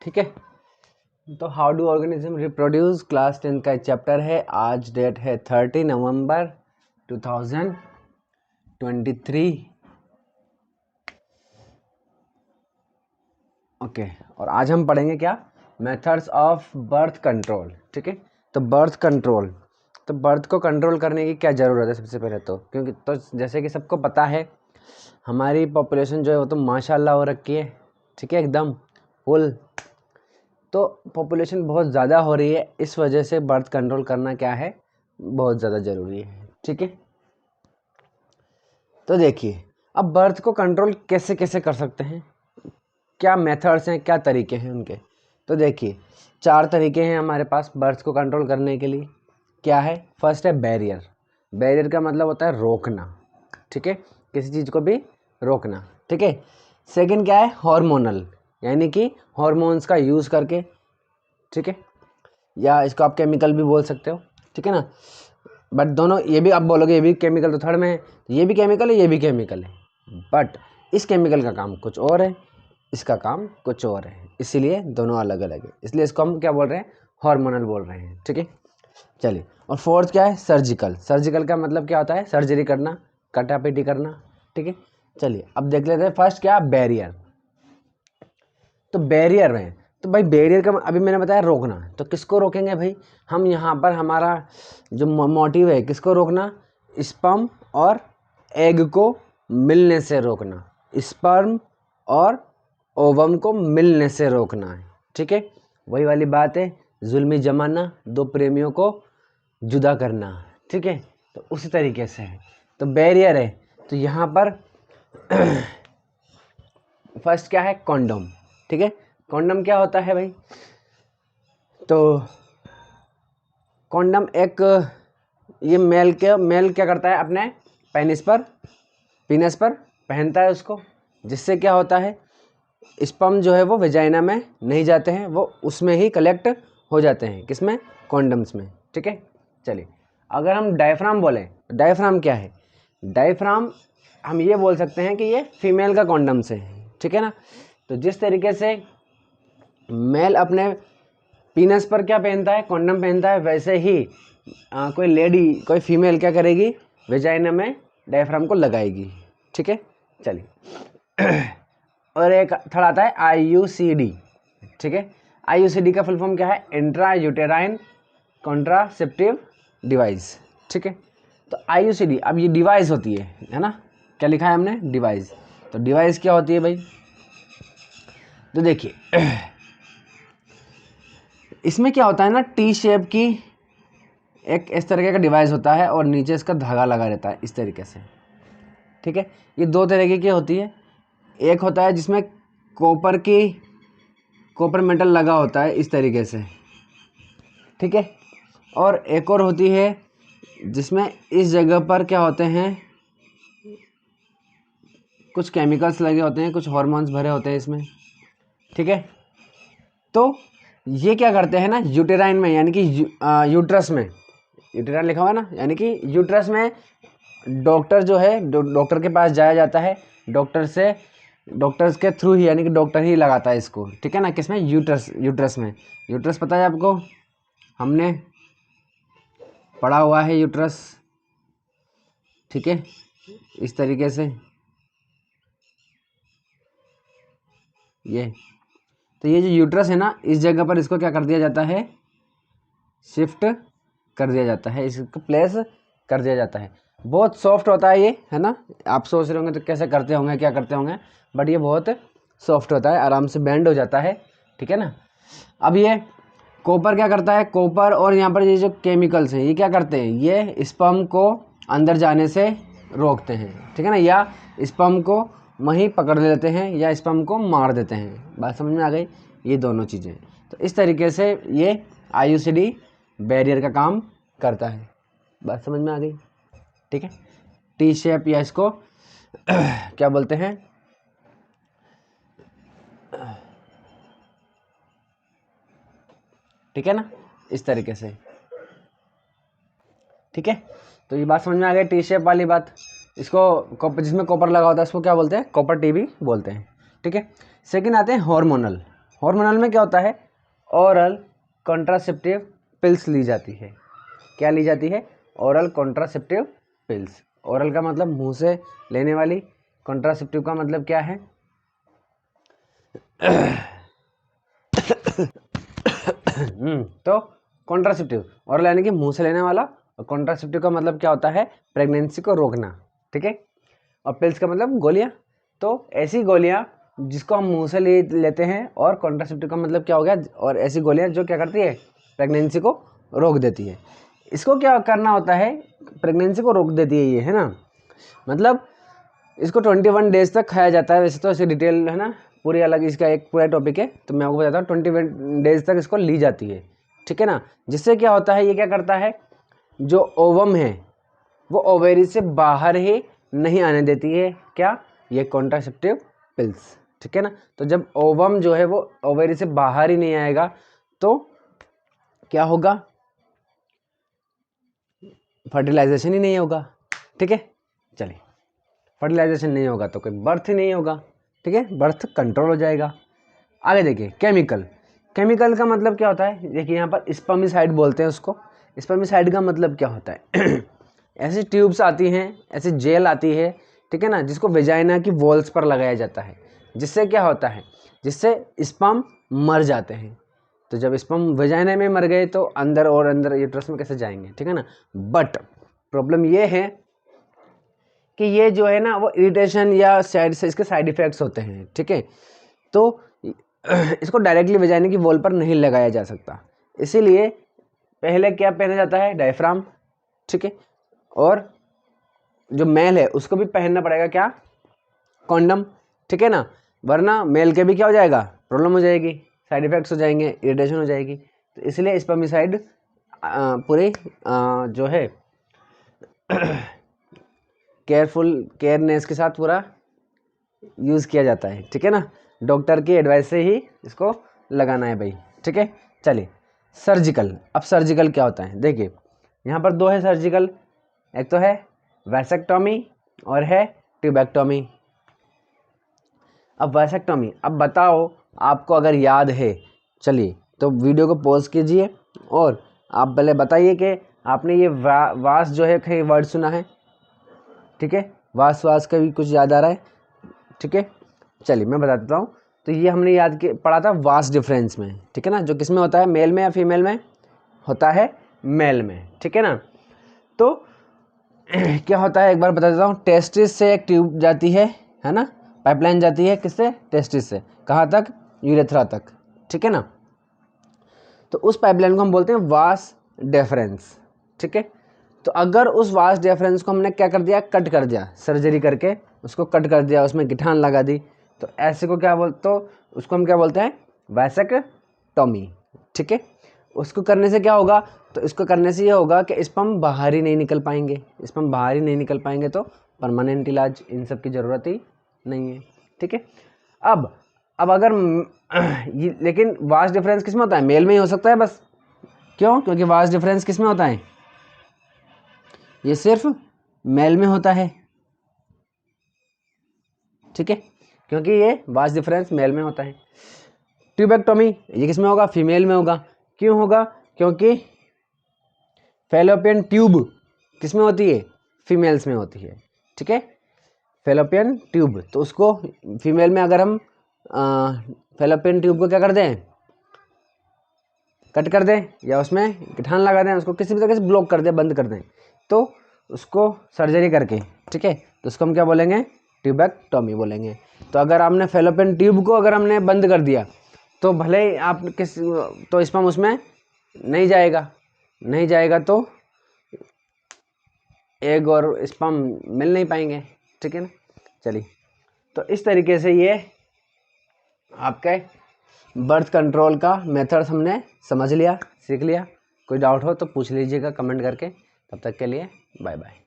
ठीक है। तो how do organism reproduce class 10 का चैप्टर है। आज डेट है 30 नवंबर 2023। ओके और आज हम पढ़ेंगे क्या, मेथड्स ऑफ बर्थ कंट्रोल। ठीक है, तो बर्थ कंट्रोल, तो बर्थ को कंट्रोल करने की क्या ज़रूरत है सबसे पहले तो, क्योंकि तो जैसे कि सबको पता है हमारी पॉपुलेशन जो है वो तो माशाल्लाह हो रखी है। ठीक है, एकदम फुल। तो पॉपुलेशन बहुत ज़्यादा हो रही है, इस वजह से बर्थ कंट्रोल करना क्या है, बहुत ज़्यादा ज़रूरी है। ठीक है, तो देखिए अब बर्थ को कंट्रोल कैसे कैसे कर सकते हैं, क्या मेथड्स हैं, क्या तरीके हैं उनके। तो देखिए 4 तरीके हैं हमारे पास बर्थ को कंट्रोल करने के लिए। क्या है, फर्स्ट है बैरियर। बैरियर का मतलब होता है रोकना। ठीक है, किसी चीज़ को भी रोकना। ठीक है, सेकंड क्या है, हार्मोनल, यानी कि हार्मोन्स का यूज़ करके। ठीक है, या इसको आप केमिकल भी बोल सकते हो। ठीक है ना, बट दोनों, ये भी आप बोलोगे ये भी केमिकल तो थर्ड में है, ये भी केमिकल है ये भी केमिकल है, बट इस केमिकल का काम कुछ और है, इसका काम कुछ और है, इसीलिए दोनों अलग अलग है, इसलिए इसको हम क्या बोल रहे हैं, हार्मोनल बोल रहे हैं। ठीक है, चलिए। और फोर्थ क्या है, सर्जिकल। सर्जिकल का मतलब क्या होता है, सर्जरी करना, कटापीटी करना। ठीक है, चलिए अब देख लेते हैं फर्स्ट क्या, बैरियर। तो बैरियर में, तो भाई बैरियर का अभी मैंने बताया रोकना, तो किसको रोकेंगे भाई, हम यहाँ पर हमारा जो मोटिव है किसको रोकना, स्पर्म और एग को मिलने से रोकना, स्पर्म और ओवम को मिलने से रोकना है। ठीक है, वही वाली बात है, जुल्मी जमाना, दो प्रेमियों को जुदा करना। ठीक है, तो उसी तरीके से है। तो बैरियर है, तो यहाँ पर फर्स्ट क्या है, कॉन्डोम। ठीक है, कॉन्डम क्या होता है भाई, तो कॉन्डम एक, ये मेल क्या करता है, अपने पीनस पर पहनता है उसको, जिससे क्या होता है, स्पर्म जो है वो वेजाइना में नहीं जाते हैं, वो उसमें ही कलेक्ट हो जाते हैं, किसमें, कॉन्डम्स में। ठीक है, चलिए अगर हम डायफ्राम बोलें, डायफ्राम क्या है, डायफ्राम हम ये बोल सकते हैं कि ये फीमेल का कॉन्डम से है। ठीक है ना, तो जिस तरीके से मेल अपने पीनस पर क्या पहनता है, कॉन्डम पहनता है, वैसे ही कोई लेडी, कोई फीमेल क्या करेगी, वेजाइना में डायफ्राम को लगाएगी। ठीक है, चलिए। और एक थर्ड आता है IUCD। ठीक है, IUCD का फुल फॉर्म क्या है, इंट्रा यूटेराइन कॉन्ट्रासेप्टिव डिवाइस। ठीक है, तो IUCD, अब ये डिवाइस होती है ना, क्या लिखा है हमने, डिवाइस। तो डिवाइस क्या होती है भाई, तो देखिए इसमें क्या होता है ना, टी शेप की एक इस तरीके का डिवाइस होता है और नीचे इसका धागा लगा रहता है इस तरीके से। ठीक है, ये दो तरीके की होती है, एक होता है जिसमें कॉपर मेटल लगा होता है इस तरीके से। ठीक है, और एक और होती है जिसमें इस जगह पर क्या होते हैं, कुछ केमिकल्स लगे होते हैं, कुछ हार्मोन्स भरे होते हैं इसमें। ठीक है, तो ये क्या करते हैं ना, यूटेराइन में, यानी कि यूट्रस में, यूटेराइन लिखा हुआ है ना, यानी कि यूट्रस में डॉक्टर जो है, डॉक्टर के पास जाया जाता है, डॉक्टर्स के थ्रू ही, यानी कि डॉक्टर ही लगाता है इसको। ठीक है ना, किसमें, यूट्रस में। यूट्रस पता है आपको, हमने पढ़ा हुआ है यूट्रस। ठीक है, इस तरीके से ये, तो ये जो यूट्रस है ना, इस जगह पर इसको क्या कर दिया जाता है, शिफ्ट कर दिया जाता है, इसको प्लेस कर दिया जाता है। बहुत सॉफ्ट होता है ये, है ना, आप सोच रहे होंगे तो कैसे करते होंगे, क्या करते होंगे, बट ये बहुत सॉफ्ट होता है, आराम से बेंड हो जाता है। ठीक है ना, अब ये कॉपर क्या करता है, कॉपर और यहाँ पर ये जो केमिकल्स हैं ये क्या करते हैं, ये स्पर्म को अंदर जाने से रोकते हैं। ठीक है ना, या स्पर्म को वहीं पकड़ लेते हैं, या स्पर्म को मार देते हैं। बात समझ में आ गई, ये दोनों चीज़ें। तो इस तरीके से ये IUCD बैरियर का काम करता है। बात समझ में आ गई, ठीक है। टी शेप, या इसको क्या बोलते हैं, ठीक है ना, इस तरीके से। ठीक है, तो ये बात समझ में आ गई, टी शेप वाली बात। इसको जिसमें कॉपर लगा होता है उसको क्या बोलते हैं, कॉपर टी भी बोलते हैं। ठीक है, सेकंड आते हैं हार्मोनल। हार्मोनल में क्या होता है, ओरल कॉन्ट्रासेप्टिव पिल्स ली जाती है। क्या ली जाती है, ओरल कॉन्ट्रासेप्टिव पिल्स। ओरल का मतलब मुंह से लेने वाली, कॉन्ट्रासेप्टिव का मतलब क्या है तो कॉन्ट्रासेप्टिव, ओरल यानी कि मुंह से लेने वाला, और कॉन्ट्रासेप्टिव का मतलब क्या होता है, प्रेगनेंसी को रोकना, ठीक है। और पिल्स का मतलब गोलियां। तो ऐसी गोलियां जिसको हम मुंह से लेते हैं, और कॉन्ट्रासेप्टिव का मतलब क्या हो गया, और ऐसी गोलियां जो क्या करती है, प्रेगनेंसी को रोक देती है। इसको क्या करना होता है, प्रेगनेंसी को रोक देती है ये, है ना। मतलब इसको 21 डेज तक खाया जाता है। वैसे तो ऐसे डिटेल है ना, पूरी अलग इसका एक पूरा टॉपिक है, तो मैं आपको बताता हूँ 21 डेज तक इसको ली जाती है, ठीक है ना। जिससे क्या होता है, ये क्या करता है, जो ओवम है वो ओवेरी से बाहर ही नहीं आने देती है, क्या, ये कॉन्ट्रासेप्टिव पिल्स, ठीक है ना। तो जब ओवम जो है वो ओवेरी से बाहर ही नहीं आएगा तो क्या होगा, फर्टिलाइजेशन ही नहीं होगा, ठीक है। चलिए, फर्टिलाइजेशन नहीं होगा तो कोई बर्थ ही नहीं होगा, ठीक है, बर्थ कंट्रोल हो जाएगा। आगे देखिए, केमिकल। केमिकल का मतलब क्या होता है, देखिए यहाँ पर स्पर्मिसाइड बोलते हैं उसको। स्पर्मिसाइड का मतलब क्या होता है ऐसी ट्यूब्स आती हैं, ऐसी जेल आती है, ठीक है ना, जिसको वेजाइना की वॉल्स पर लगाया जाता है। जिससे क्या होता है, जिससे स्पर्म मर जाते हैं। तो जब स्पर्म वेजाइना में मर गए तो अंदर और अंदर यूट्रस में कैसे जाएंगे, ठीक है ना। बट प्रॉब्लम ये है कि ये जो है ना वो इरिटेशन या साइड से इसके साइड इफेक्ट्स होते हैं, ठीक है। तो इसको डायरेक्टली वेजाइना की वॉल पर नहीं लगाया जा सकता। इसीलिए पहले क्या पहना जाता है, डायफ्राम, ठीक है। और जो मेल है उसको भी पहनना पड़ेगा क्या, कॉन्डम, ठीक है ना। वरना मेल के भी क्या हो जाएगा, प्रॉब्लम हो जाएगी, साइड इफेक्ट्स हो जाएंगे, इरिटेशन हो जाएगी। तो इसलिए स्पर्मिसाइड पूरे जो है केयरनेस के साथ पूरा यूज़ किया जाता है, ठीक है ना। डॉक्टर की एडवाइस से ही इसको लगाना है भाई, ठीक है। चलिए, सर्जिकल। अब सर्जिकल क्या होता है, देखिए यहाँ पर दो है सर्जिकल, एक तो है वैसेक्टोमी और है ट्यूबेक्टोमी। अब वैसेक्टोमी, अब बताओ आपको अगर याद है, चलिए तो वीडियो को पॉज कीजिए और आप पहले बताइए कि आपने ये वास जो है कहीं वर्ड सुना है, ठीक है। वास का भी कुछ याद आ रहा है, ठीक है। चलिए मैं बता देता हूँ। तो ये हमने याद पढ़ा था वास डिफरेंस में, ठीक है ना, जो किस में होता है, मेल में या फीमेल में होता है, मेल में, ठीक है ना। तो क्या होता है, एक बार बता देता हूँ। टेस्टिस से एक ट्यूब जाती है ना, पाइपलाइन जाती है किससे, टेस्टिस से, कहाँ तक, यूरेथ्रा तक, ठीक है ना। तो उस पाइपलाइन को हम बोलते हैं वास डिफरेंस, ठीक है। तो अगर उस वास डिफरेंस को हमने क्या कर दिया, कट कर दिया, सर्जरी करके उसको कट कर दिया, उसमें गिठान लगा दी, तो ऐसे को क्या बोलते, तो उसको हम क्या बोलते हैं, वैसेक्टोमी, ठीक है। उसको करने से क्या होगा, तो इसको करने से ये होगा कि स्पर्म बाहर ही नहीं निकल पाएंगे। स्पर्म बाहर ही नहीं निकल पाएंगे तो परमानेंट इलाज इन सब की ज़रूरत ही नहीं है, ठीक है। अब अगर लेकिन वास डिफरेंस किस में होता है, मेल में ही हो सकता है बस। क्यों, क्योंकि वास डिफरेंस किस में होता है, ये सिर्फ मेल में होता है, ठीक है, क्योंकि ये वास डिफरेंस मेल में होता है। ट्यूबेक्टोमी ये किस में होगा, फीमेल में होगा। क्यों होगा, क्योंकि फैलोपियन ट्यूब किस में होती है, फीमेल्स में होती है, ठीक है। फैलोपियन ट्यूब, तो उसको फीमेल में अगर हम फैलोपियन ट्यूब को क्या कर दें, कट कर दें या उसमें गिठान लगा दें, उसको किसी भी तरह से ब्लॉक कर दें, बंद कर दें, तो उसको सर्जरी करके, ठीक है, तो उसको हम क्या बोलेंगे, ट्यूबेक्टोमी बोलेंगे। तो अगर आपने फैलोपियन ट्यूब को अगर हमने बंद कर दिया तो भले ही आप तो स्पर्म उसमें नहीं जाएगा तो एग और स्पर्म मिल नहीं पाएंगे, ठीक है ना। चलिए, तो इस तरीके से ये आपके बर्थ कंट्रोल का मेथड हमने समझ लिया, सीख लिया। कोई डाउट हो तो पूछ लीजिएगा कमेंट करके। तब तक के लिए बाय बाय।